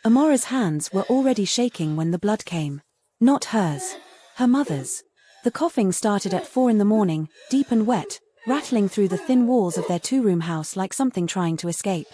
Amora's hands were already shaking when the blood came. Not hers. Her mother's. The coughing started at 4 in the morning, deep and wet, rattling through the thin walls of their two-room house like something trying to escape.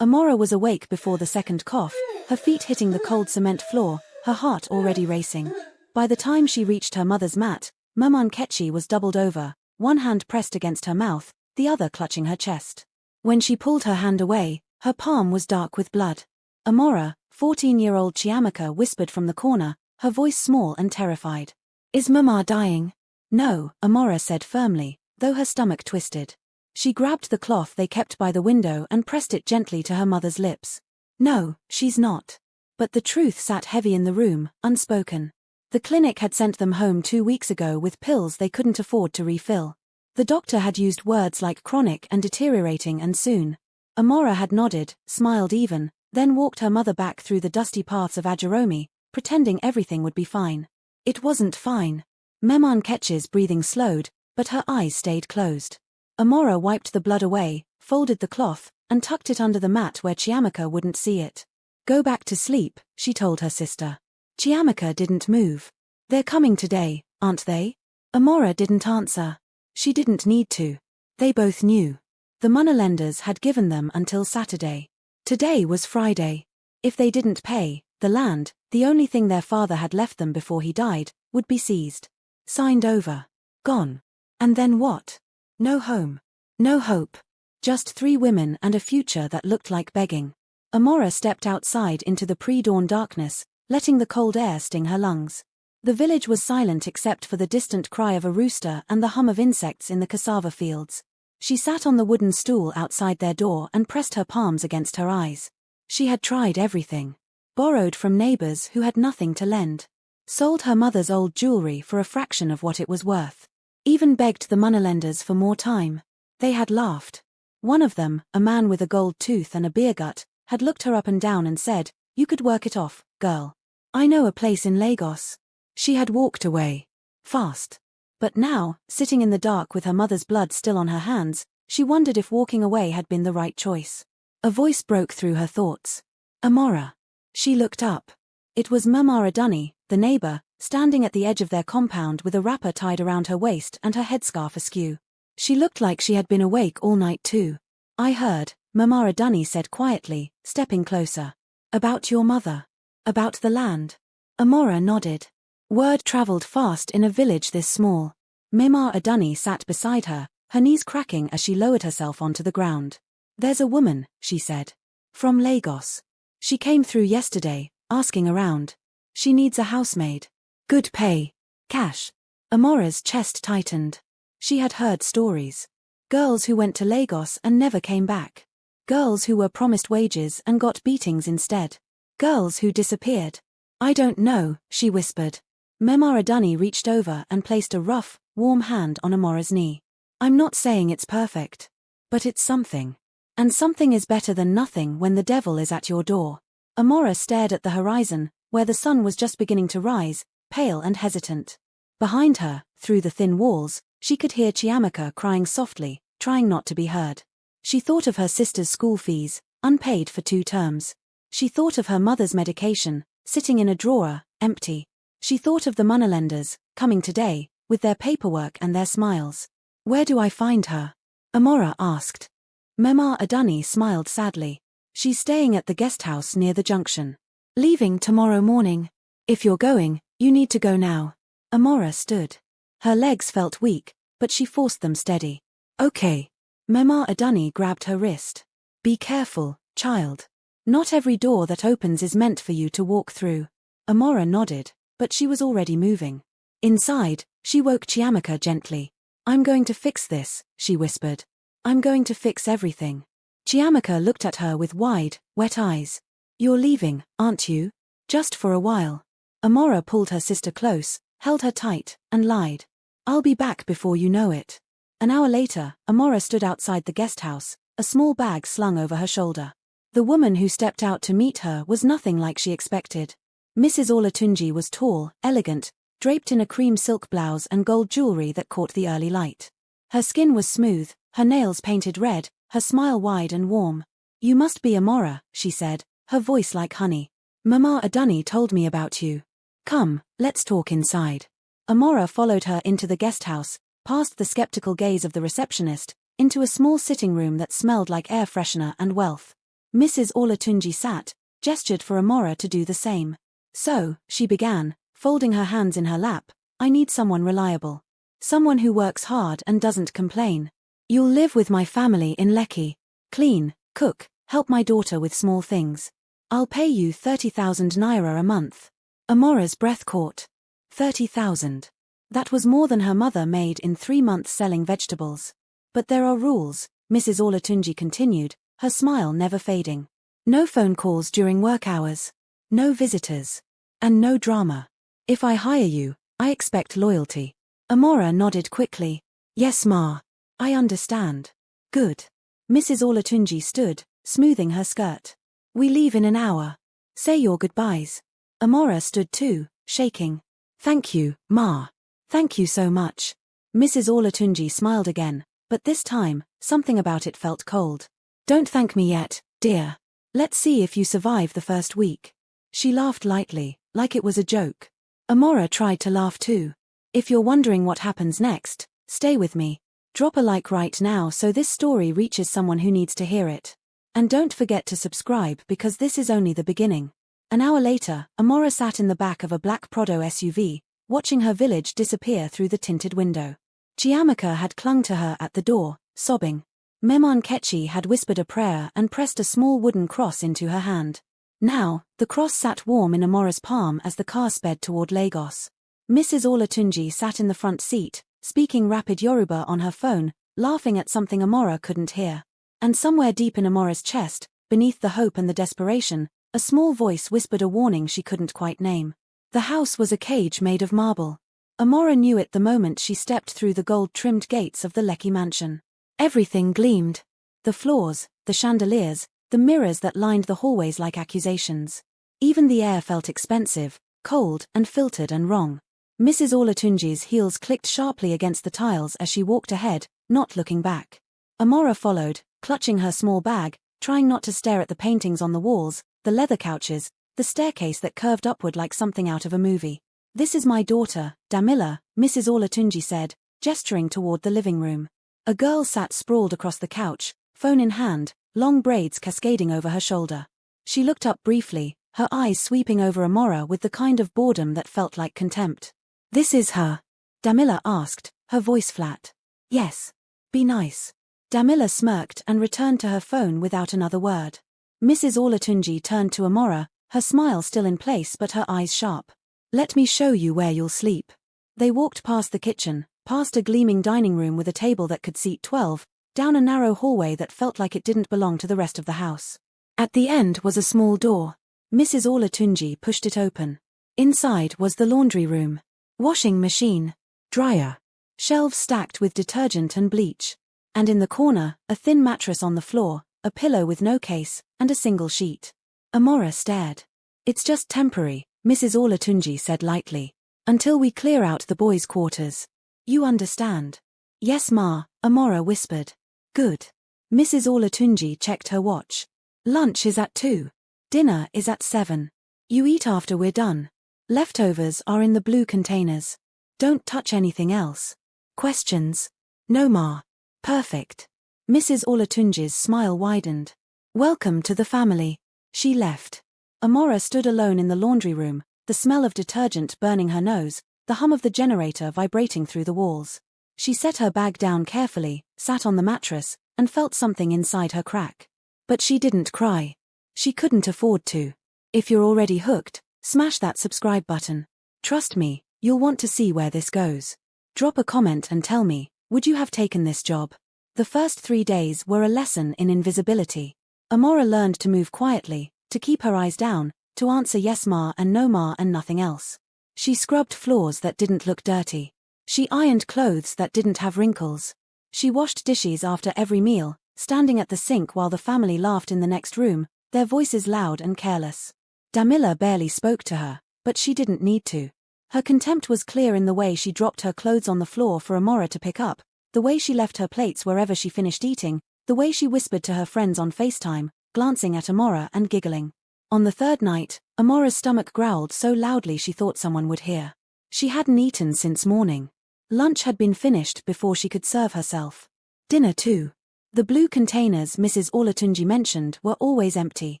Amara was awake before the second cough, her feet hitting the cold cement floor, her heart already racing. By the time she reached her mother's mat, Mama Nkechi was doubled over, one hand pressed against her mouth, the other clutching her chest. When she pulled her hand away, her palm was dark with blood. Amara, 14-year-old Chiamaka, whispered from the corner, her voice small and terrified. "Is Mama dying?" "No," Amara said firmly, though her stomach twisted. She grabbed the cloth they kept by the window and pressed it gently to her mother's lips. "No, she's not." But the truth sat heavy in the room, unspoken. The clinic had sent them home 2 weeks ago with pills they couldn't afford to refill. The doctor had used words like chronic and deteriorating and soon. Amara had nodded, smiled even, then walked her mother back through the dusty paths of Ajeromi, pretending everything would be fine. It wasn't fine. Mama Nkechi's breathing slowed, but her eyes stayed closed. Amara wiped the blood away, folded the cloth, and tucked it under the mat where Chiamaka wouldn't see it. "Go back to sleep," she told her sister. Chiamaka didn't move. "They're coming today, aren't they?" Amara didn't answer. She didn't need to. They both knew. The moneylenders had given them until Saturday. Today was Friday. If they didn't pay, the land, the only thing their father had left them before he died, would be seized. Signed over. Gone. And then what? No home. No hope. Just 3 women and a future that looked like begging. Amara stepped outside into the pre-dawn darkness, letting the cold air sting her lungs. The village was silent except for the distant cry of a rooster and the hum of insects in the cassava fields. She sat on the wooden stool outside their door and pressed her palms against her eyes. She had tried everything. Borrowed from neighbors who had nothing to lend. Sold her mother's old jewelry for a fraction of what it was worth. Even begged the moneylenders for more time. They had laughed. One of them, a man with a gold tooth and a beer gut, had looked her up and down and said, "You could work it off, girl. I know a place in Lagos." She had walked away. Fast. But now, sitting in the dark with her mother's blood still on her hands, she wondered if walking away had been the right choice. A voice broke through her thoughts. "Amara." She looked up. It was Mama Adani, the neighbor, standing at the edge of their compound with a wrapper tied around her waist and her headscarf askew. She looked like she had been awake all night too. "I heard," Mama Adani said quietly, stepping closer. "About your mother. About the land." Amara nodded. Word traveled fast in a village this small. Mama Adani sat beside her, her knees cracking as she lowered herself onto the ground. "There's a woman," she said. "From Lagos. She came through yesterday, asking around. She needs a housemaid. Good pay. Cash." Amora's chest tightened. She had heard stories. Girls who went to Lagos and never came back. Girls who were promised wages and got beatings instead. Girls who disappeared. "I don't know," she whispered. Mama Adani reached over and placed a rough, warm hand on Amora's knee. "I'm not saying it's perfect. But it's something. And something is better than nothing when the devil is at your door." Amora stared at the horizon, where the sun was just beginning to rise, pale and hesitant. Behind her, through the thin walls, she could hear Chiamaka crying softly, trying not to be heard. She thought of her sister's school fees, unpaid for 2 terms. She thought of her mother's medication, sitting in a drawer, empty. She thought of the moneylenders, coming today, with their paperwork and their smiles. "Where do I find her?" Amora asked. Mema Adani smiled sadly. "She's staying at the guest house near the junction. Leaving tomorrow morning. If you're going, you need to go now." Amora stood. Her legs felt weak, but she forced them steady. "Okay." Mema Adani grabbed her wrist. "Be careful, child. Not every door that opens is meant for you to walk through." Amora nodded, but she was already moving. Inside, she woke Chiamaka gently. "I'm going to fix this," she whispered. "I'm going to fix everything." Chiamaka looked at her with wide, wet eyes. "You're leaving, aren't you? Just for a while." Amora pulled her sister close, held her tight, and lied. "I'll be back before you know it." An hour later, Amora stood outside the guest house, a small bag slung over her shoulder. The woman who stepped out to meet her was nothing like she expected. Mrs. Olatunji was tall, elegant, draped in a cream silk blouse and gold jewelry that caught the early light. Her skin was smooth, her nails painted red, her smile wide and warm. "You must be Amora," she said, her voice like honey. Mama Adunni told me about you. Come, let's talk inside. Amara followed her into the guest house, past the skeptical gaze of the receptionist, into a small sitting room that smelled like air freshener and wealth. Mrs. Olatunji sat, gestured for Amara to do the same. So, she began, folding her hands in her lap, I need someone reliable. Someone who works hard and doesn't complain. You'll live with my family in Lekki. Clean, cook, help my daughter with small things. I'll pay you 30,000 naira a month. Amara's breath caught. 30,000. That was more than her mother made in 3 months selling vegetables. But there are rules, Mrs. Olatunji continued, her smile never fading. No phone calls during work hours. No visitors. And no drama. If I hire you, I expect loyalty. Amara nodded quickly. Yes, Ma. I understand. Good. Mrs. Olatunji stood, smoothing her skirt. We leave in an hour. Say your goodbyes. Amara stood too, shaking. Thank you, Ma. Thank you so much. Mrs. Olatunji smiled again, but this time, something about it felt cold. Don't thank me yet, dear. Let's see if you survive the first week. She laughed lightly, like it was a joke. Amara tried to laugh too. If you're wondering what happens next, stay with me. Drop a like right now so this story reaches someone who needs to hear it. And don't forget to subscribe because this is only the beginning. An hour later, Amara sat in the back of a black Prado SUV, watching her village disappear through the tinted window. Chiamaka had clung to her at the door, sobbing. Memon Kechi had whispered a prayer and pressed a small wooden cross into her hand. Now, the cross sat warm in Amara's palm as the car sped toward Lagos. Mrs. Olatunji sat in the front seat, speaking rapid Yoruba on her phone, laughing at something Amara couldn't hear. And somewhere deep in Amara's chest, beneath the hope and the desperation, a small voice whispered a warning she couldn't quite name. The house was a cage made of marble. Amara knew it the moment she stepped through the gold-trimmed gates of the Lekki mansion. Everything gleamed. The floors, the chandeliers, the mirrors that lined the hallways like accusations. Even the air felt expensive, cold and filtered and wrong. Mrs. Olatunji's heels clicked sharply against the tiles as she walked ahead, not looking back. Amara followed, clutching her small bag, trying not to stare at the paintings on the walls, the leather couches, the staircase that curved upward like something out of a movie. This is my daughter, Damila, Mrs. Olatunji said, gesturing toward the living room. A girl sat sprawled across the couch, phone in hand, long braids cascading over her shoulder. She looked up briefly, her eyes sweeping over Amara with the kind of boredom that felt like contempt. This is her? Damila asked, her voice flat. Yes. Be nice. Damila smirked and returned to her phone without another word. Mrs. Olatunji turned to Amara, her smile still in place but her eyes sharp. Let me show you where you'll sleep. They walked past the kitchen, past a gleaming dining room with a table that could seat 12, down a narrow hallway that felt like it didn't belong to the rest of the house. At the end was a small door. Mrs. Olatunji pushed it open. Inside was the laundry room. Washing machine. Dryer. Shelves stacked with detergent and bleach. And in the corner, a thin mattress on the floor, a pillow with no case, and a single sheet. Amara stared. It's just temporary, Mrs. Olatunji said lightly. Until we clear out the boys' quarters. You understand? Yes, Ma, Amara whispered. Good. Mrs. Olatunji checked her watch. Lunch is at 2. Dinner is at 7. You eat after we're done. Leftovers are in the blue containers. Don't touch anything else. Questions? No, Ma. Perfect. Mrs. Olatunji's smile widened. Welcome to the family. She left. Amara stood alone in the laundry room, the smell of detergent burning her nose, the hum of the generator vibrating through the walls. She set her bag down carefully, sat on the mattress, and felt something inside her crack. But she didn't cry. She couldn't afford to. If you're already hooked, smash that subscribe button. Trust me, you'll want to see where this goes. Drop a comment and tell me, would you have taken this job? The first 3 days were a lesson in invisibility. Amara learned to move quietly, to keep her eyes down, to answer yes ma and no ma and nothing else. She scrubbed floors that didn't look dirty. She ironed clothes that didn't have wrinkles. She washed dishes after every meal, standing at the sink while the family laughed in the next room, their voices loud and careless. Damila barely spoke to her, but she didn't need to. Her contempt was clear in the way she dropped her clothes on the floor for Amara to pick up, the way she left her plates wherever she finished eating, the way she whispered to her friends on FaceTime, glancing at Amara and giggling. On the third night, Amora's stomach growled so loudly she thought someone would hear. She hadn't eaten since morning. Lunch had been finished before she could serve herself. Dinner too. The blue containers Mrs. Olatunji mentioned were always empty.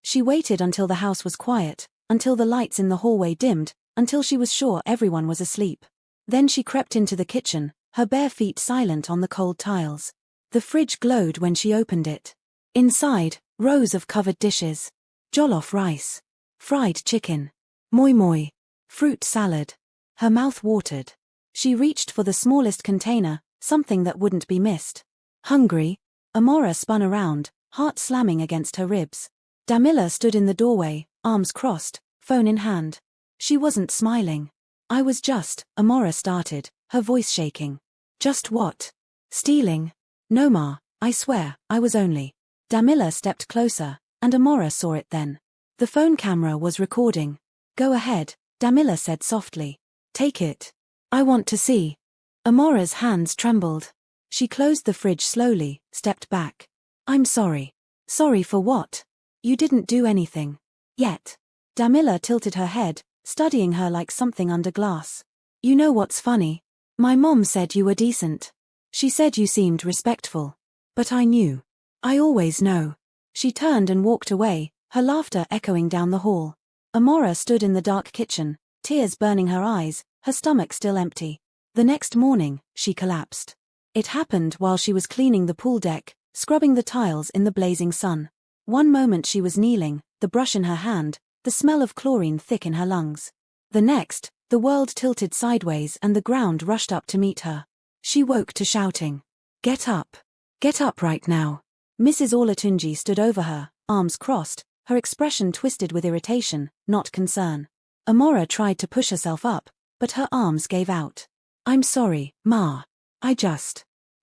She waited until the house was quiet, until the lights in the hallway dimmed, until she was sure everyone was asleep. Then she crept into the kitchen, her bare feet silent on the cold tiles. The fridge glowed when she opened it. Inside, rows of covered dishes. Jollof rice. Fried chicken. Moi moi. Fruit salad. Her mouth watered. She reached for the smallest container, something that wouldn't be missed. Hungry? Amara spun around, heart slamming against her ribs. Damila stood in the doorway, arms crossed, phone in hand. She wasn't smiling. Amara started, her voice shaking. Just what? Stealing? No ma, I swear, I was only. Damila stepped closer, and Amara saw it then. The phone camera was recording. Go ahead, Damila said softly. Take it. I want to see. Amara's hands trembled. She closed the fridge slowly, stepped back. I'm sorry. Sorry for what? You didn't do anything. Yet. Damila tilted her head, studying her like something under glass. You know what's funny? My mom said you were decent. She said you seemed respectful. But I knew. I always know. She turned and walked away, her laughter echoing down the hall. Amara stood in the dark kitchen, tears burning her eyes, her stomach still empty. The next morning, she collapsed. It happened while she was cleaning the pool deck, scrubbing the tiles in the blazing sun. One moment she was kneeling, the brush in her hand, the smell of chlorine thick in her lungs. The next, the world tilted sideways and the ground rushed up to meet her. She woke to shouting. Get up. Get up right now. Mrs. Olatunji stood over her, arms crossed, her expression twisted with irritation, not concern. Amara tried to push herself up, but her arms gave out. I'm sorry, Ma.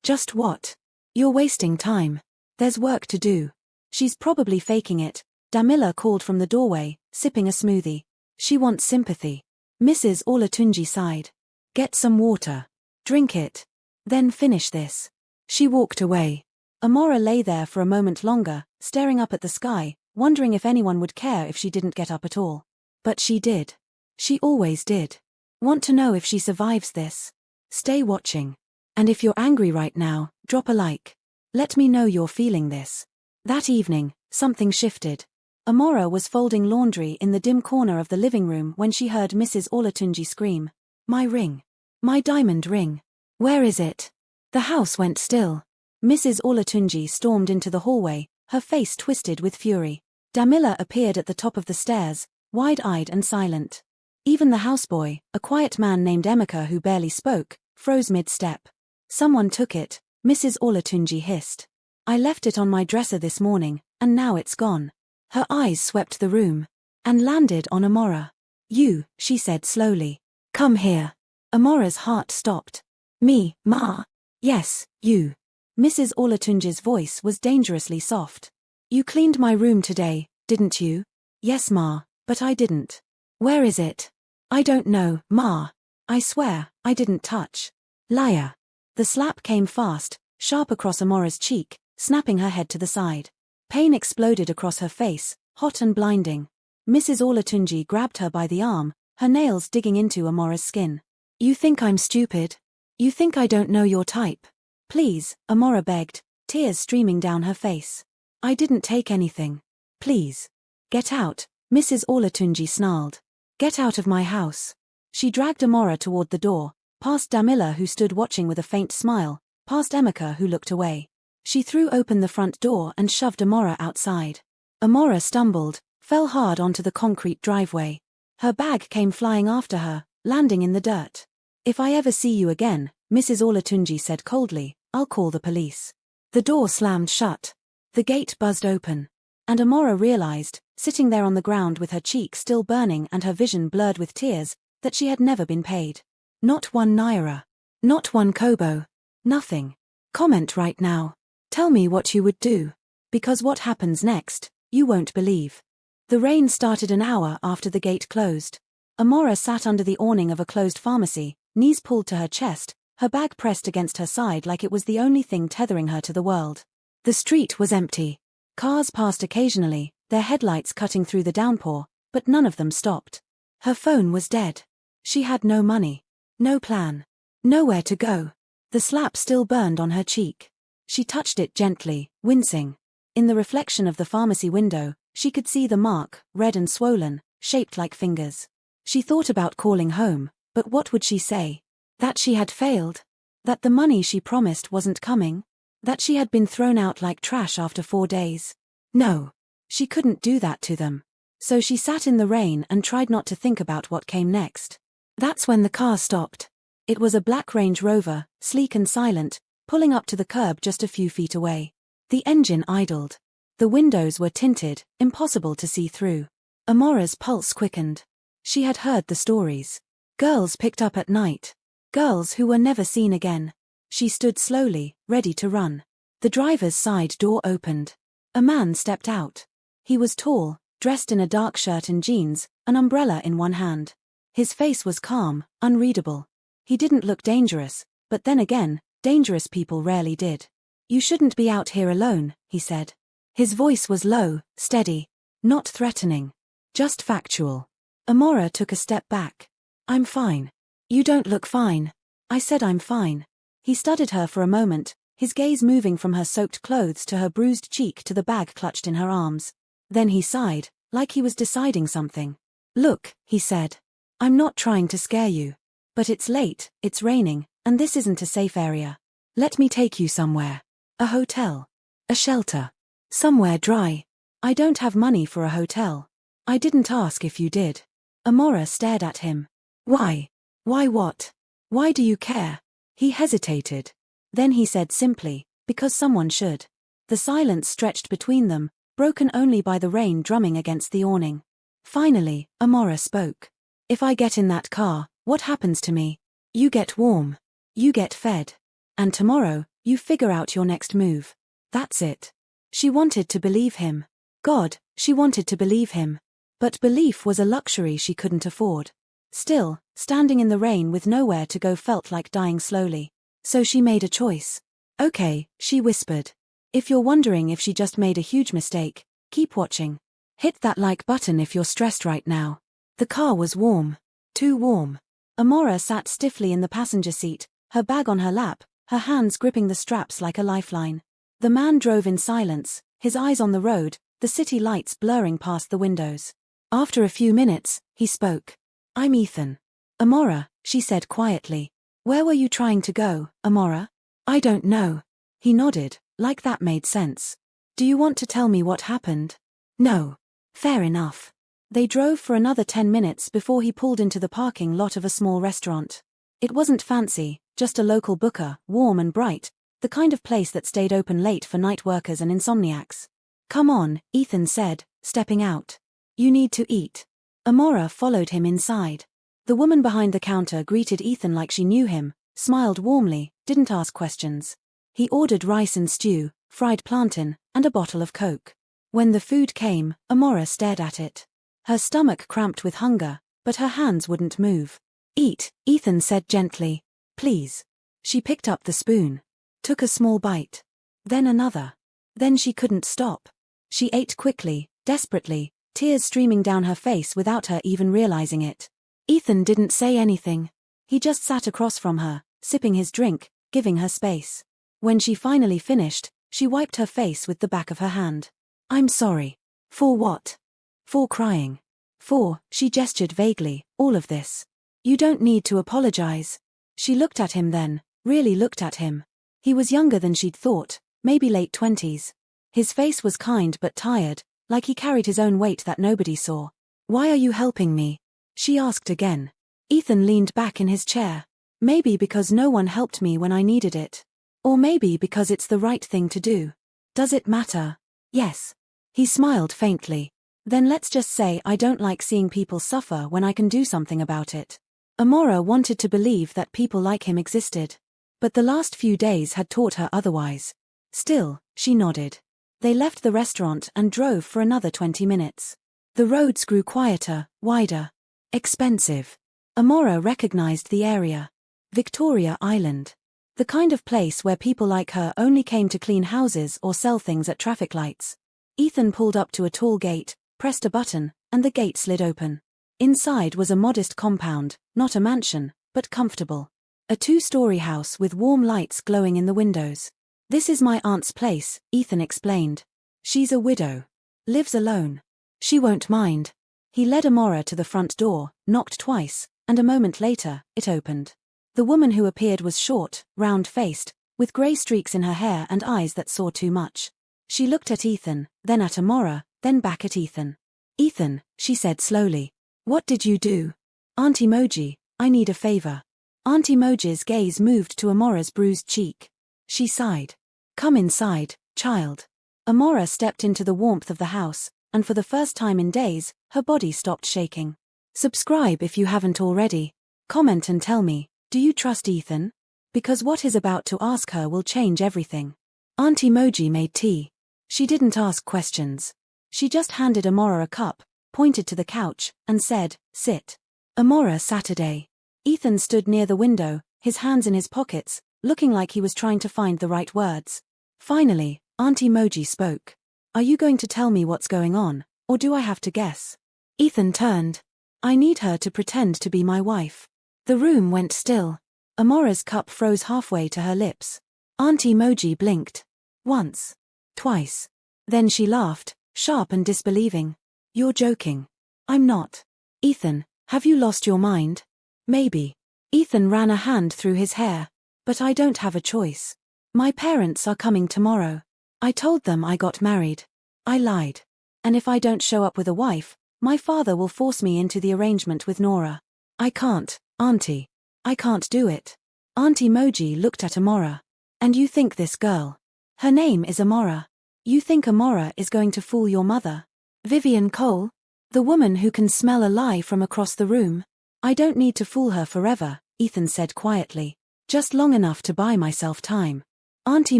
Just what? You're wasting time. There's work to do. She's probably faking it, Damila called from the doorway, sipping a smoothie. She wants sympathy. Mrs. Olatunji sighed. Get some water. Drink it. Then finish this. She walked away. Amara lay there for a moment longer, staring up at the sky, wondering if anyone would care if she didn't get up at all. But she did. She always did. Want to know if she survives this? Stay watching. And if you're angry right now, drop a like. Let me know you're feeling this. That evening, something shifted. Amara was folding laundry in the dim corner of the living room when she heard Mrs. Olatunji scream. My ring. My diamond ring. Where is it? The house went still. Mrs. Olatunji stormed into the hallway, her face twisted with fury. Damila appeared at the top of the stairs, wide-eyed and silent. Even the houseboy, a quiet man named Emeka who barely spoke, froze mid-step. Someone took it, Mrs. Olatunji hissed. I left it on my dresser this morning, and now it's gone. Her eyes swept the room, and landed on Amara. You, she said slowly. Come here. Amara's heart stopped. Me, Ma? Yes, you. Mrs. Olatunji's voice was dangerously soft. You cleaned my room today, didn't you? Yes, Ma, but I didn't. Where is it? I don't know, Ma. I swear, I didn't touch. Liar. The slap came fast, sharp across Amara's cheek, snapping her head to the side. Pain exploded across her face, hot and blinding. Mrs. Olatunji grabbed her by the arm, her nails digging into Amara's skin. You think I'm stupid? You think I don't know your type? Please, Amara begged, tears streaming down her face. I didn't take anything. Please. Get out, Mrs. Olatunji snarled. Get out of my house. She dragged Amara toward the door, past Damila who stood watching with a faint smile, past Emeka who looked away. She threw open the front door and shoved Amara outside. Amara stumbled, fell hard onto the concrete driveway. Her bag came flying after her, landing in the dirt. If I ever see you again, Mrs. Olatunji said coldly, I'll call the police. The door slammed shut. The gate buzzed open. And Amara realized, sitting there on the ground with her cheek still burning and her vision blurred with tears, that she had never been paid. Not 1 naira. Not 1 kobo. Nothing. Comment right now. Tell me what you would do. Because what happens next, you won't believe. The rain started an hour after the gate closed. Amara sat under the awning of a closed pharmacy, knees pulled to her chest, her bag pressed against her side like it was the only thing tethering her to the world. The street was empty. Cars passed occasionally, their headlights cutting through the downpour, but none of them stopped. Her phone was dead. She had no money. No plan. Nowhere to go. The slap still burned on her cheek. She touched it gently, wincing. In the reflection of the pharmacy window, she could see the mark, red and swollen, shaped like fingers. She thought about calling home, but what would she say? That she had failed? That the money she promised wasn't coming? That she had been thrown out like trash after 4 days? No. She couldn't do that to them. So she sat in the rain and tried not to think about what came next. That's when the car stopped. It was a black Range Rover, sleek and silent, pulling up to the curb just a few feet away. The engine idled. The windows were tinted, impossible to see through. Amara's pulse quickened. She had heard the stories. Girls picked up at night. Girls who were never seen again. She stood slowly, ready to run. The driver's side door opened. A man stepped out. He was tall, dressed in a dark shirt and jeans, an umbrella in one hand. His face was calm, unreadable. He didn't look dangerous, but then again, dangerous people rarely did. You shouldn't be out here alone, he said. His voice was low, steady, not threatening, just factual. Amara took a step back. I'm fine. You don't look fine. I said I'm fine. He studied her for a moment, his gaze moving from her soaked clothes to her bruised cheek to the bag clutched in her arms. Then he sighed, like he was deciding something. Look, he said. I'm not trying to scare you. But it's late, it's raining, and this isn't a safe area. Let me take you somewhere. A hotel. A shelter. Somewhere dry. I don't have money for a hotel. I didn't ask if you did. Amara stared at him. Why? Why what? Why do you care? He hesitated. Then he said simply, because someone should. The silence stretched between them, broken only by the rain drumming against the awning. Finally, Amara spoke. If I get in that car, what happens to me? You get warm. You get fed. And tomorrow, you figure out your next move. That's it. She wanted to believe him. God, she wanted to believe him. But belief was a luxury she couldn't afford. Still, standing in the rain with nowhere to go felt like dying slowly. So she made a choice. Okay, she whispered. If you're wondering if she just made a huge mistake, keep watching. Hit that like button if you're stressed right now. The car was warm. Too warm. Amara sat stiffly in the passenger seat, her bag on her lap, her hands gripping the straps like a lifeline. The man drove in silence, his eyes on the road, the city lights blurring past the windows. After a few minutes, he spoke. I'm Ethan. Amara, she said quietly. Where were you trying to go, Amara? I don't know. He nodded, like that made sense. Do you want to tell me what happened? No. Fair enough. They drove for another 10 minutes before he pulled into the parking lot of a small restaurant. It wasn't fancy, just a local booker, warm and bright, the kind of place that stayed open late for night workers and insomniacs. Come on, Ethan said, stepping out. You need to eat. Amara followed him inside. The woman behind the counter greeted Ethan like she knew him, smiled warmly, didn't ask questions. He ordered rice and stew, fried plantain, and a bottle of Coke. When the food came, Amara stared at it. Her stomach cramped with hunger, but her hands wouldn't move. Eat, Ethan said gently. Please. She picked up the spoon. Took a small bite. Then another. Then she couldn't stop. She ate quickly, desperately, tears streaming down her face without her even realizing it. Ethan didn't say anything. He just sat across from her, sipping his drink, giving her space. When she finally finished, she wiped her face with the back of her hand. I'm sorry. For what? For crying. For, she gestured vaguely, all of this. You don't need to apologize. She looked at him then, really looked at him. He was younger than she'd thought, maybe late 20s. His face was kind but tired, like he carried his own weight that nobody saw. Why are you helping me? She asked again. Ethan leaned back in his chair. Maybe because no one helped me when I needed it. Or maybe because it's the right thing to do. Does it matter? Yes. He smiled faintly. Then let's just say I don't like seeing people suffer when I can do something about it. Amara wanted to believe that people like him existed. But the last few days had taught her otherwise. Still, she nodded. They left the restaurant and drove for another 20 minutes. The roads grew quieter, wider. Expensive. Amara recognized the area. Victoria Island. The kind of place where people like her only came to clean houses or sell things at traffic lights. Ethan pulled up to a tall gate, pressed a button, and the gate slid open. Inside was a modest compound, not a mansion, but comfortable. A 2-story house with warm lights glowing in the windows. "This is my aunt's place," Ethan explained. "She's a widow. Lives alone. She won't mind." He led Amara to the front door, knocked twice, and a moment later, it opened. The woman who appeared was short, round-faced, with grey streaks in her hair and eyes that saw too much. She looked at Ethan, then at Amara, then back at Ethan. "Ethan," she said slowly. "What did you do?" "Auntie Moji, I need a favor." Auntie Moji's gaze moved to Amara's bruised cheek. She sighed. "Come inside, child." Amara stepped into the warmth of the house, and for the first time in days, her body stopped shaking. Subscribe if you haven't already. Comment and tell me, do you trust Ethan? Because what he's about to ask her will change everything. Auntie Moji made tea. She didn't ask questions. She just handed Amara a cup, pointed to the couch, and said, "Sit." Amara Saturday. Ethan stood near the window, his hands in his pockets, looking like he was trying to find the right words. Finally, Auntie Moji spoke. "Are you going to tell me what's going on, or do I have to guess?" Ethan turned. "I need her to pretend to be my wife." The room went still. Amara's cup froze halfway to her lips. Auntie Moji blinked. Once. Twice. Then she laughed, sharp and disbelieving. "You're joking." "I'm not." "Ethan, have you lost your mind?" "Maybe." Ethan ran a hand through his hair. "But I don't have a choice. My parents are coming tomorrow. I told them I got married. I lied. And if I don't show up with a wife, my father will force me into the arrangement with Nora. I can't, Auntie. I can't do it." Auntie Moji looked at Amara. "And you think this girl? Her name is Amara. You think Amara is going to fool your mother? Vivian Cole? The woman who can smell a lie from across the room? I don't need to fool her forever," Ethan said quietly. "Just long enough to buy myself time." Auntie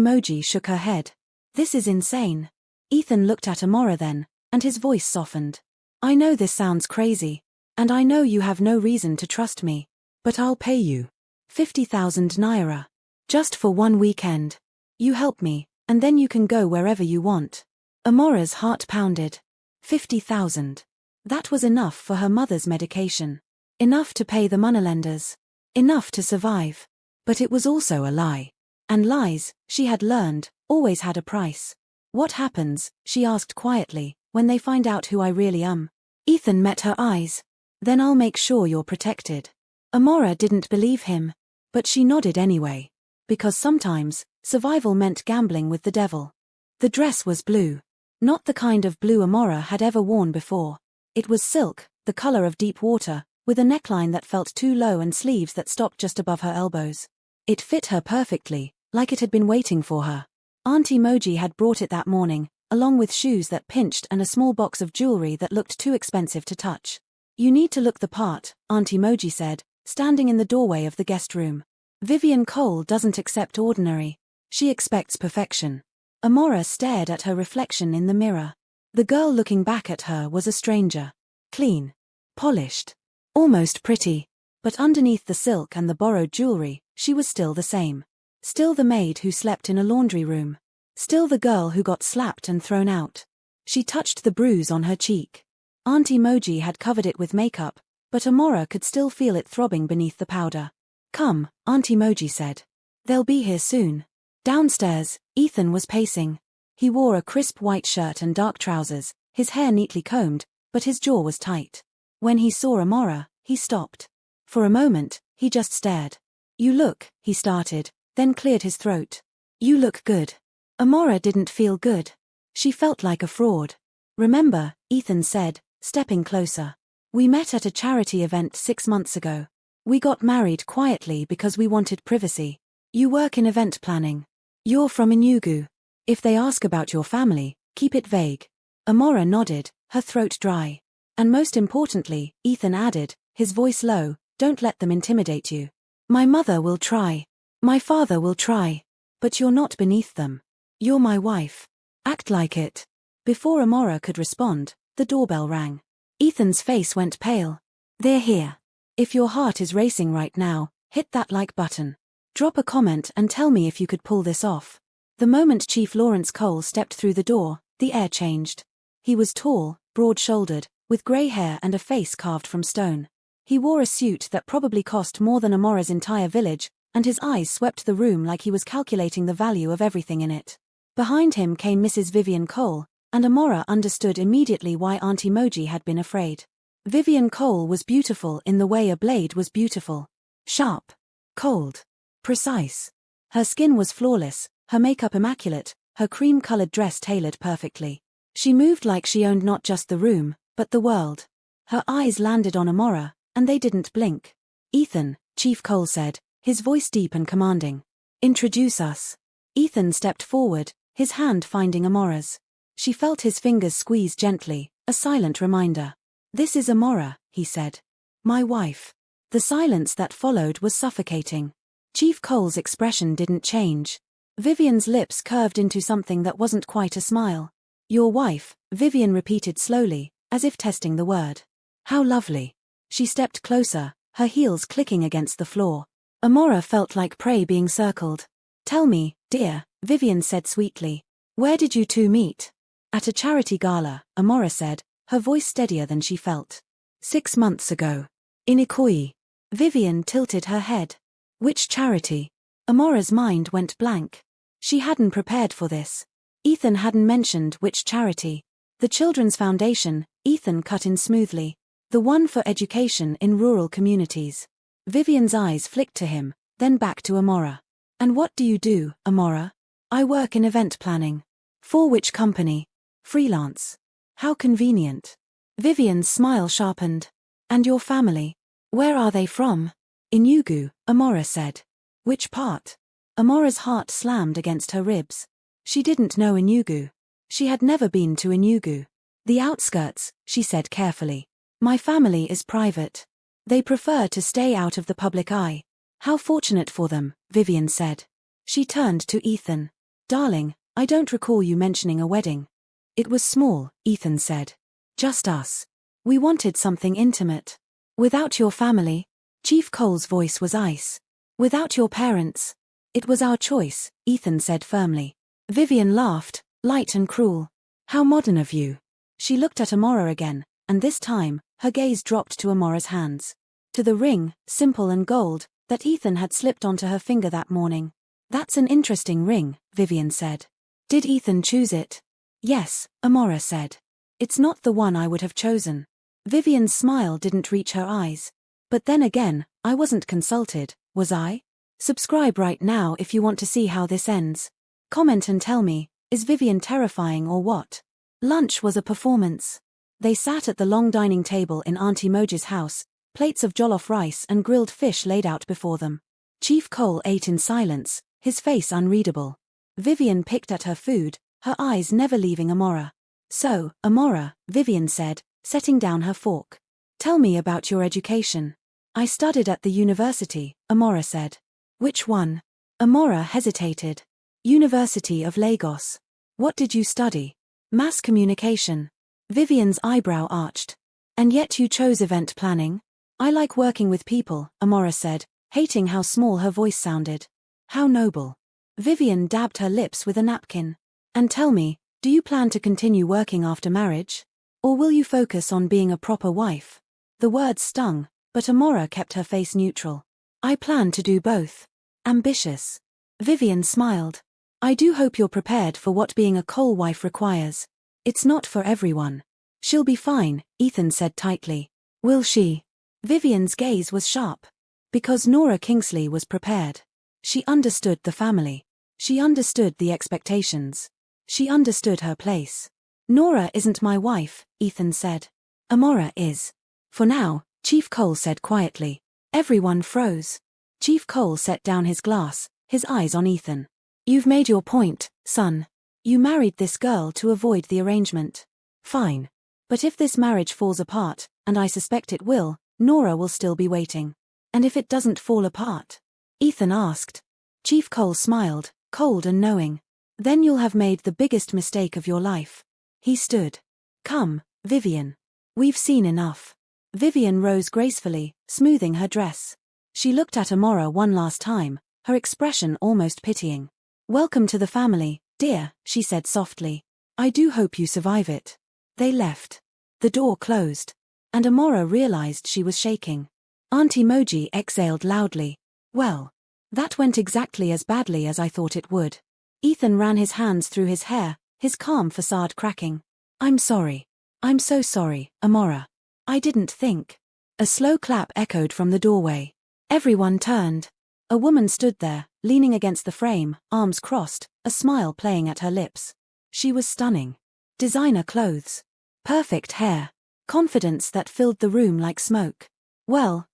Moji shook her head. "This is insane." Ethan looked at Amara then, and his voice softened. "I know this sounds crazy. And I know you have no reason to trust me. But I'll pay you 50,000 naira. Just for one weekend. You help me, and then you can go wherever you want." Amara's heart pounded. 50,000. That was enough for her mother's medication. Enough to pay the moneylenders. Enough to survive. But it was also a lie. And lies, she had learned, always had a price. "What happens," she asked quietly, "when they find out who I really am?" Ethan met her eyes. "Then I'll make sure you're protected." Amara didn't believe him. But she nodded anyway. Because sometimes, survival meant gambling with the devil. The dress was blue. Not the kind of blue Amara had ever worn before. It was silk, the color of deep water, with a neckline that felt too low and sleeves that stopped just above her elbows. It fit her perfectly, like it had been waiting for her. Auntie Moji had brought it that morning, along with shoes that pinched and a small box of jewelry that looked too expensive to touch. "You need to look the part," Auntie Moji said, standing in the doorway of the guest room. "Vivian Cole doesn't accept ordinary. She expects perfection." Amara stared at her reflection in the mirror. The girl looking back at her was a stranger. Clean. Polished. Almost pretty. But underneath the silk and the borrowed jewelry, she was still the same. Still the maid who slept in a laundry room. Still the girl who got slapped and thrown out. She touched the bruise on her cheek. Auntie Moji had covered it with makeup, but Amara could still feel it throbbing beneath the powder. "Come," Auntie Moji said. "They'll be here soon." Downstairs, Ethan was pacing. He wore a crisp white shirt and dark trousers, his hair neatly combed, but his jaw was tight. When he saw Amara, he stopped. For a moment, he just stared. "You look," he started, then cleared his throat. "You look good." Amara didn't feel good. She felt like a fraud. "Remember," Ethan said, stepping closer. "We met at a charity event 6 months ago. We got married quietly because we wanted privacy. You work in event planning. You're from Enugu. If they ask about your family, keep it vague." Amara nodded, her throat dry. "And most importantly," Ethan added, his voice low, "don't let them intimidate you. My mother will try. My father will try. But you're not beneath them. You're my wife. Act like it." Before Amara could respond, the doorbell rang. Ethan's face went pale. "They're here. If your heart is racing right now, hit that like button. Drop a comment and tell me if you could pull this off." The moment Chief Lawrence Cole stepped through the door, The air changed. He was tall, broad-shouldered, with grey hair and a face carved from stone. He wore a suit that probably cost more than Amora's entire village, and his eyes swept the room like he was calculating the value of everything in it. Behind him came Mrs. Vivian Cole, and Amara understood immediately why Auntie Moji had been afraid. Vivian Cole was beautiful in the way a blade was beautiful. Sharp. Cold. Precise. Her skin was flawless, her makeup immaculate, her cream-colored dress tailored perfectly. She moved like she owned not just the room, but the world. Her eyes landed on Amara, and they didn't blink. "Ethan," Chief Cole said, his voice deep and commanding. "Introduce us." Ethan stepped forward, his hand finding Amara's. She felt his fingers squeeze gently, a silent reminder. "This is Amara," he said. "My wife." The silence that followed was suffocating. Chief Cole's expression didn't change. Vivian's lips curved into something that wasn't quite a smile. "Your wife," Vivian repeated slowly, as if testing the word. "How lovely." She stepped closer, her heels clicking against the floor. Amara felt like prey being circled. "Tell me, dear," Vivian said sweetly. "Where did you two meet?" "At a charity gala," Amara said, her voice steadier than she felt. 6 months ago. In Ikoyi. Vivian tilted her head. "Which charity?" Amara's mind went blank. She hadn't prepared for this. Ethan hadn't mentioned which charity. "The Children's Foundation," Ethan cut in smoothly. "The one for education in rural communities." Vivian's eyes flicked to him, then back to Amara. "And what do you do, Amara?" "I work in event planning." "For which company?" "Freelance." "How convenient." Vivian's smile sharpened. "And your family? Where are they from?" "Enugu," Amara said. "Which part?" Amora's heart slammed against her ribs. She didn't know Enugu. She had never been to Enugu. "The outskirts," she said carefully. "My family is private. They prefer to stay out of the public eye." "How fortunate for them," Vivian said. She turned to Ethan. "Darling, I don't recall you mentioning a wedding." "It was small," Ethan said. "Just us. We wanted something intimate." "Without your family?" Chief Cole's voice was ice. "Without your parents?" "It was our choice," Ethan said firmly. Vivian laughed, light and cruel. "How modern of you." She looked at Amara again, and this time, her gaze dropped to Amara's hands. To the ring, simple and gold, that Ethan had slipped onto her finger that morning. "That's an interesting ring," Vivian said. "Did Ethan choose it?" "Yes," Amara said. "It's not the one I would have chosen." Vivian's smile didn't reach her eyes. "But then again, I wasn't consulted, was I?" Subscribe right now if you want to see how this ends. Comment and tell me, is Vivian terrifying or what? Lunch was a performance. They sat at the long dining table in Auntie Moji's house, plates of jollof rice and grilled fish laid out before them. Chief Cole ate in silence, his face unreadable. Vivian picked at her food, her eyes never leaving Amara. "So, Amara," Vivian said, setting down her fork. "Tell me about your education." "I studied at the university," Amara said. "Which one?" Amara hesitated. "University of Lagos." "What did you study?" "Mass communication." Vivian's eyebrow arched. "And yet you chose event planning?" "I like working with people," Amara said, hating how small her voice sounded. "How noble." Vivian dabbed her lips with a napkin. "And tell me, do you plan to continue working after marriage? Or will you focus on being a proper wife?" The words stung, but Amara kept her face neutral. "I plan to do both." "Ambitious." Vivian smiled. "I do hope you're prepared for what being a Cole wife requires. It's not for everyone." "She'll be fine," Ethan said tightly. "Will she?" Vivian's gaze was sharp. Because Nora Kingsley was prepared. She understood the family. She understood the expectations. She understood her place. "Nora isn't my wife," Ethan said. "Amara is." "For now," Chief Cole said quietly. Everyone froze. Chief Cole set down his glass, his eyes on Ethan. "You've made your point, son. You married this girl to avoid the arrangement. Fine. But if this marriage falls apart, and I suspect it will, Nora will still be waiting. And if it doesn't fall apart?" Ethan asked. Chief Cole smiled, cold and knowing. "Then you'll have made the biggest mistake of your life." He stood. "Come, Vivian. We've seen enough." Vivian rose gracefully, smoothing her dress. She looked at Amara one last time, her expression almost pitying. "Welcome to the family, dear," she said softly. I do hope you survive it. They left. The door closed. And Amara realized she was shaking. Aunt Emoji exhaled loudly. Well, that went exactly as badly as I thought it would. Ethan ran his hands through his hair, his calm facade cracking. I'm sorry. I'm so sorry, Amara. I didn't think. A slow clap echoed from the doorway. Everyone turned. A woman stood there, leaning against the frame, arms crossed, a smile playing at her lips. She was stunning. Designer clothes. Perfect hair. Confidence that filled the room like smoke. Well,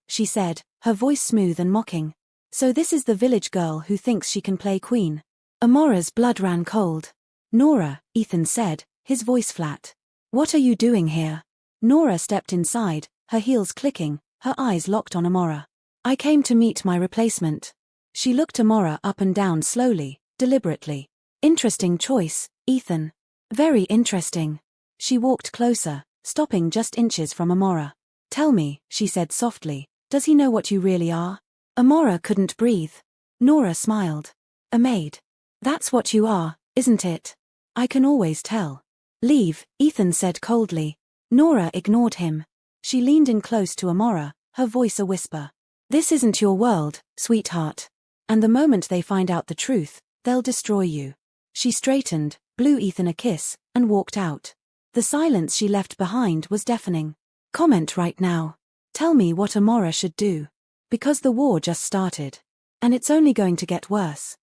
she said, her voice smooth and mocking. So this is the village girl who thinks she can play queen. Amara's blood ran cold. Nora, Ethan said, his voice flat. What are you doing here? Nora stepped inside, her heels clicking, her eyes locked on Amara. I came to meet my replacement. She looked Amara up and down slowly, deliberately. Interesting choice, Ethan. Very interesting. She walked closer, stopping just inches from Amara. Tell me, she said softly, does he know what you really are? Amara couldn't breathe. Nora smiled. A maid. That's what you are, isn't it? I can always tell. Leave, Ethan said coldly. Nora ignored him. She leaned in close to Amara, her voice a whisper. This isn't your world, sweetheart. And the moment they find out the truth, they'll destroy you. She straightened, blew Ethan a kiss, and walked out. The silence she left behind was deafening. Comment right now. Tell me what Amara should do. Because the war just started. And it's only going to get worse.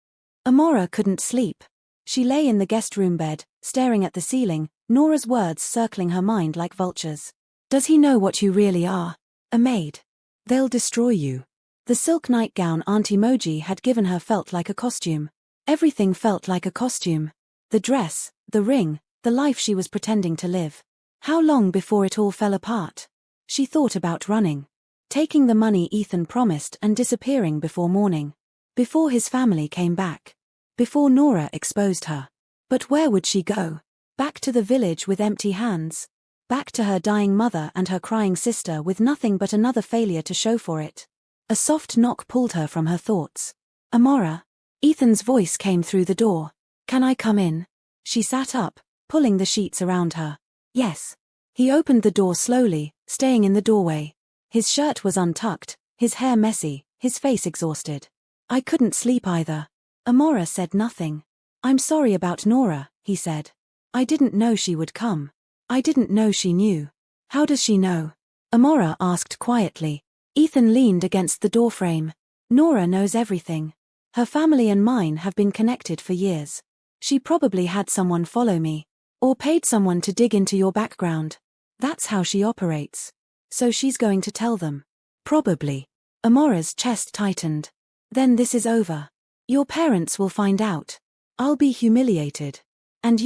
Amara couldn't sleep. She lay in the guest room bed, staring at the ceiling, Nora's words circling her mind like vultures. Does he know what you really are? A maid. They'll destroy you. The silk nightgown Aunt Emoji had given her felt like a costume. Everything felt like a costume. The dress, the ring, the life she was pretending to live. How long before it all fell apart? She thought about running. Taking the money Ethan promised and disappearing before morning. Before his family came back. Before Nora exposed her. But where would she go? Back to the village with empty hands. Back to her dying mother and her crying sister with nothing but another failure to show for it. A soft knock pulled her from her thoughts. Amara? Ethan's voice came through the door. Can I come in? She sat up, pulling the sheets around her. Yes. He opened the door slowly, staying in the doorway. His shirt was untucked, his hair messy, his face exhausted. I couldn't sleep either. Amara said nothing. I'm sorry about Nora, he said. I didn't know she would come. I didn't know she knew. How does she know? Amara asked quietly. Ethan leaned against the doorframe. Nora knows everything. Her family and mine have been connected for years. She probably had someone follow me. Or paid someone to dig into your background. That's how she operates. So she's going to tell them. Probably. Amara's chest tightened. Then this is over. Your parents will find out. I'll be humiliated. And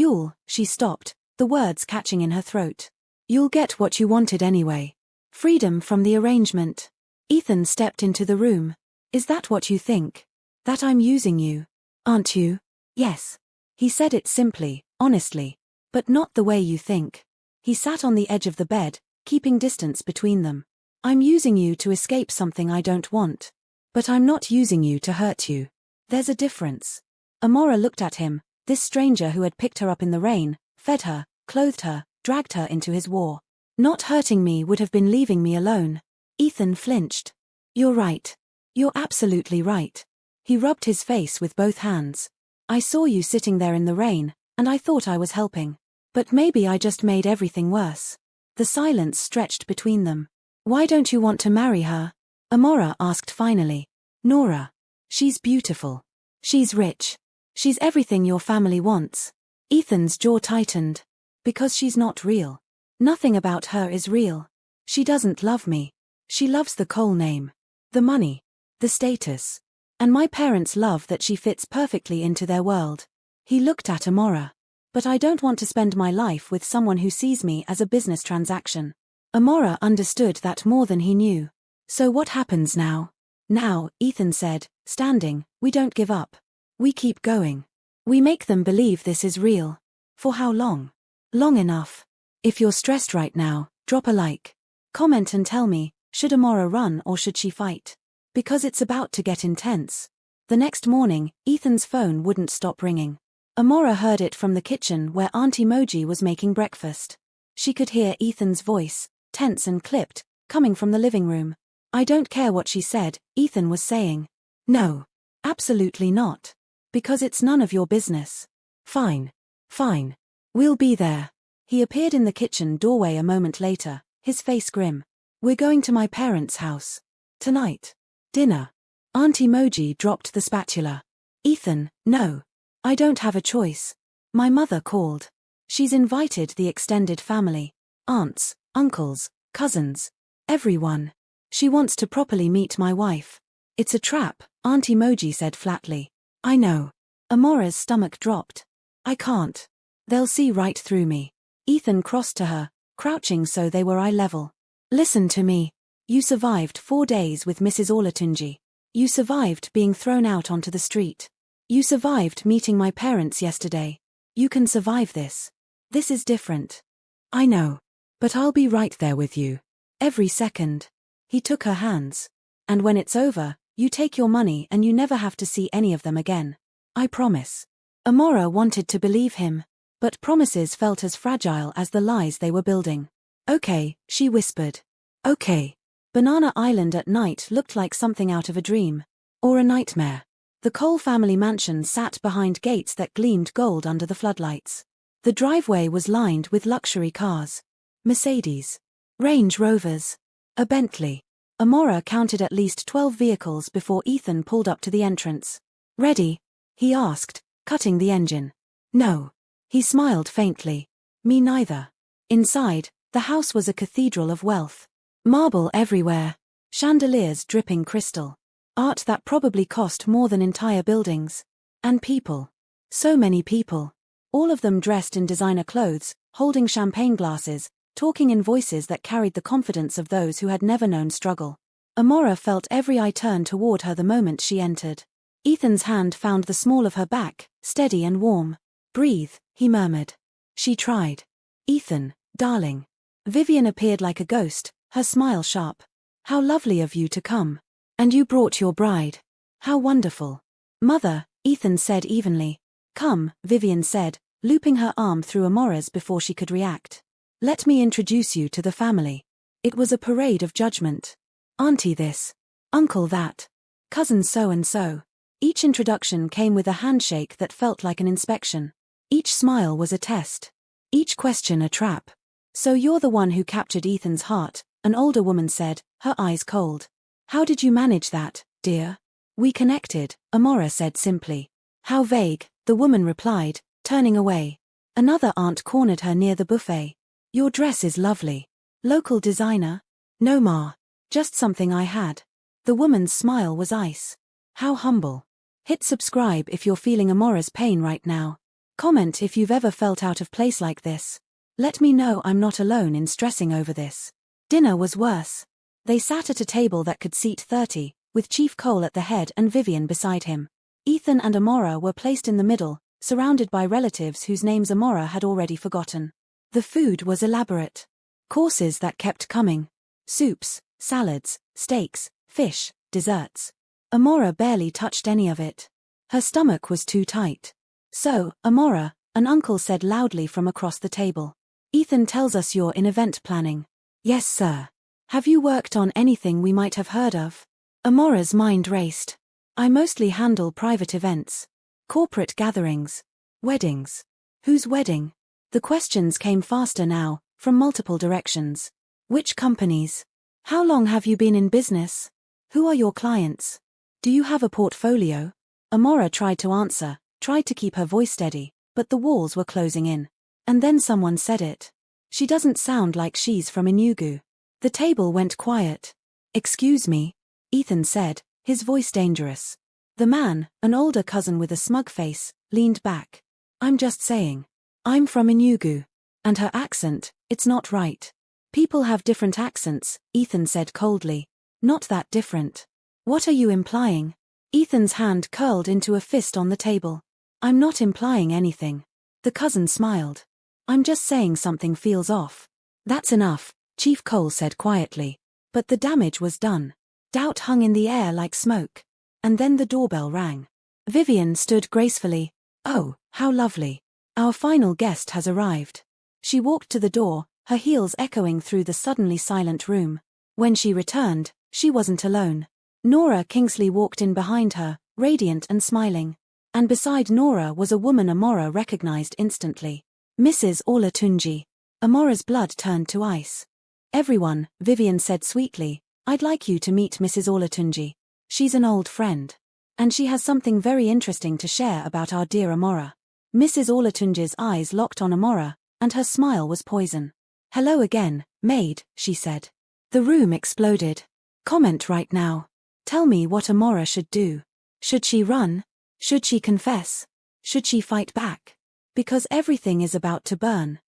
she stopped, the words catching in her throat. You'll get what you wanted anyway. Freedom from the arrangement. Ethan stepped into the room. Is that what you think? That I'm using you? Aren't you? Yes. He said it simply, honestly. But not the way you think. He sat on the edge of the bed, keeping distance between them. I'm using you to escape something I don't want. But I'm not using you to hurt you. There's a difference. Amara looked at him, this stranger who had picked her up in the rain, fed her, clothed her, dragged her into his war. Not hurting me would have been leaving me alone. Ethan flinched. You're right. You're absolutely right. He rubbed his face with both hands. I saw you sitting there in the rain, and I thought I was helping. But maybe I just made everything worse. The silence stretched between them. Why don't you want to marry her? Amara asked finally. Nora. She's beautiful. She's rich. She's everything your family wants. Ethan's jaw tightened. Because she's not real. Nothing about her is real. She doesn't love me. She loves the Cole name. The money. The status. And my parents love that she fits perfectly into their world. He looked at Amara. But I don't want to spend my life with someone who sees me as a business transaction. Amara understood that more than he knew. So what happens now? Now, Ethan said, standing, we don't give up. We keep going. We make them believe this is real. For how long? Long enough. If you're stressed right now, drop a like. Comment and tell me, should Amara run or should she fight? Because it's about to get intense. The next morning, Ethan's phone wouldn't stop ringing. Amara heard it from the kitchen where Auntie Moji was making breakfast. She could hear Ethan's voice, tense and clipped, coming from the living room. I don't care what she said, Ethan was saying. No. Absolutely not. Because it's none of your business. Fine. Fine. We'll be there. He appeared in the kitchen doorway a moment later, his face grim. We're going to my parents' house. Tonight. Dinner. Auntie Moji dropped the spatula. Ethan, no. I don't have a choice. My mother called. She's invited the extended family. Aunts, uncles, cousins. Everyone. She wants to properly meet my wife. It's a trap, Auntie Moji said flatly. I know. Amara's stomach dropped. I can't. They'll see right through me. Ethan crossed to her, crouching so they were eye level. Listen to me. You survived 4 days with Mrs. Olatunji. You survived being thrown out onto the street. You survived meeting my parents yesterday. You can survive this. This is different. I know. But I'll be right there with you. Every second. He took her hands. And when it's over, you take your money and you never have to see any of them again. I promise. Amara wanted to believe him. But promises felt as fragile as the lies they were building. Okay, she whispered. Okay. Banana Island at night looked like something out of a dream. Or a nightmare. The Cole family mansion sat behind gates that gleamed gold under the floodlights. The driveway was lined with luxury cars. Mercedes. Range Rovers. A Bentley. Amara counted at least 12 vehicles before Ethan pulled up to the entrance. Ready? He asked, cutting the engine. No. He smiled faintly. Me neither. Inside, the house was a cathedral of wealth. Marble everywhere. Chandeliers dripping crystal. Art that probably cost more than entire buildings. And people. So many people. All of them dressed in designer clothes, holding champagne glasses, talking in voices that carried the confidence of those who had never known struggle. Amara felt every eye turn toward her the moment she entered. Ethan's hand found the small of her back, steady and warm. Breathe, he murmured. She tried. Ethan, darling. Vivian appeared like a ghost, her smile sharp. How lovely of you to come. And you brought your bride. How wonderful. Mother, Ethan said evenly. Come, Vivian said, looping her arm through Amara's before she could react. Let me introduce you to the family. It was a parade of judgment. Auntie this. Uncle that. Cousin so-and-so. Each introduction came with a handshake that felt like an inspection. Each smile was a test. Each question a trap. So you're the one who captured Ethan's heart, an older woman said, her eyes cold. How did you manage that, dear? We connected, Amara said simply. How vague, the woman replied, turning away. Another aunt cornered her near the buffet. Your dress is lovely. Local designer? No ma. Just something I had. The woman's smile was ice. How humble. Hit subscribe if you're feeling Amara's pain right now. Comment if you've ever felt out of place like this. Let me know I'm not alone in stressing over this. Dinner was worse. They sat at a table that could seat 30, with Chief Cole at the head and Vivian beside him. Ethan and Amara were placed in the middle, surrounded by relatives whose names Amara had already forgotten. The food was elaborate. Courses that kept coming. Soups, salads, steaks, fish, desserts. Amara barely touched any of it. Her stomach was too tight. So, Amara, an uncle said loudly from across the table. Ethan tells us you're in event planning. Yes, sir. Have you worked on anything we might have heard of? Amara's mind raced. I mostly handle private events. Corporate gatherings. Weddings. Whose wedding? The questions came faster now, from multiple directions. Which companies? How long have you been in business? Who are your clients? Do you have a portfolio? Amara tried to answer, tried to keep her voice steady, but the walls were closing in. And then someone said it. She doesn't sound like she's from Enugu. The table went quiet. Excuse me, Ethan said, his voice dangerous. The man, an older cousin with a smug face, leaned back. I'm just saying. I'm from Enugu. And her accent, it's not right. People have different accents, Ethan said coldly. Not that different. What are you implying? Ethan's hand curled into a fist on the table. I'm not implying anything. The cousin smiled. I'm just saying something feels off. That's enough, Chief Cole said quietly. But the damage was done. Doubt hung in the air like smoke. And then the doorbell rang. Vivian stood gracefully. Oh, how lovely. Our final guest has arrived. She walked to the door, her heels echoing through the suddenly silent room. When she returned, she wasn't alone. Nora Kingsley walked in behind her, radiant and smiling. And beside Nora was a woman Amara recognized instantly. Mrs. Olatunji. Amara's blood turned to ice. Everyone, Vivian said sweetly, I'd like you to meet Mrs. Olatunji. She's an old friend. And she has something very interesting to share about our dear Amara. Mrs. Olatunji's eyes locked on Amara, and her smile was poison. Hello again, maid, she said. The room exploded. Comment right now. Tell me what Amara should do. Should she run? Should she confess? Should she fight back? Because everything is about to burn.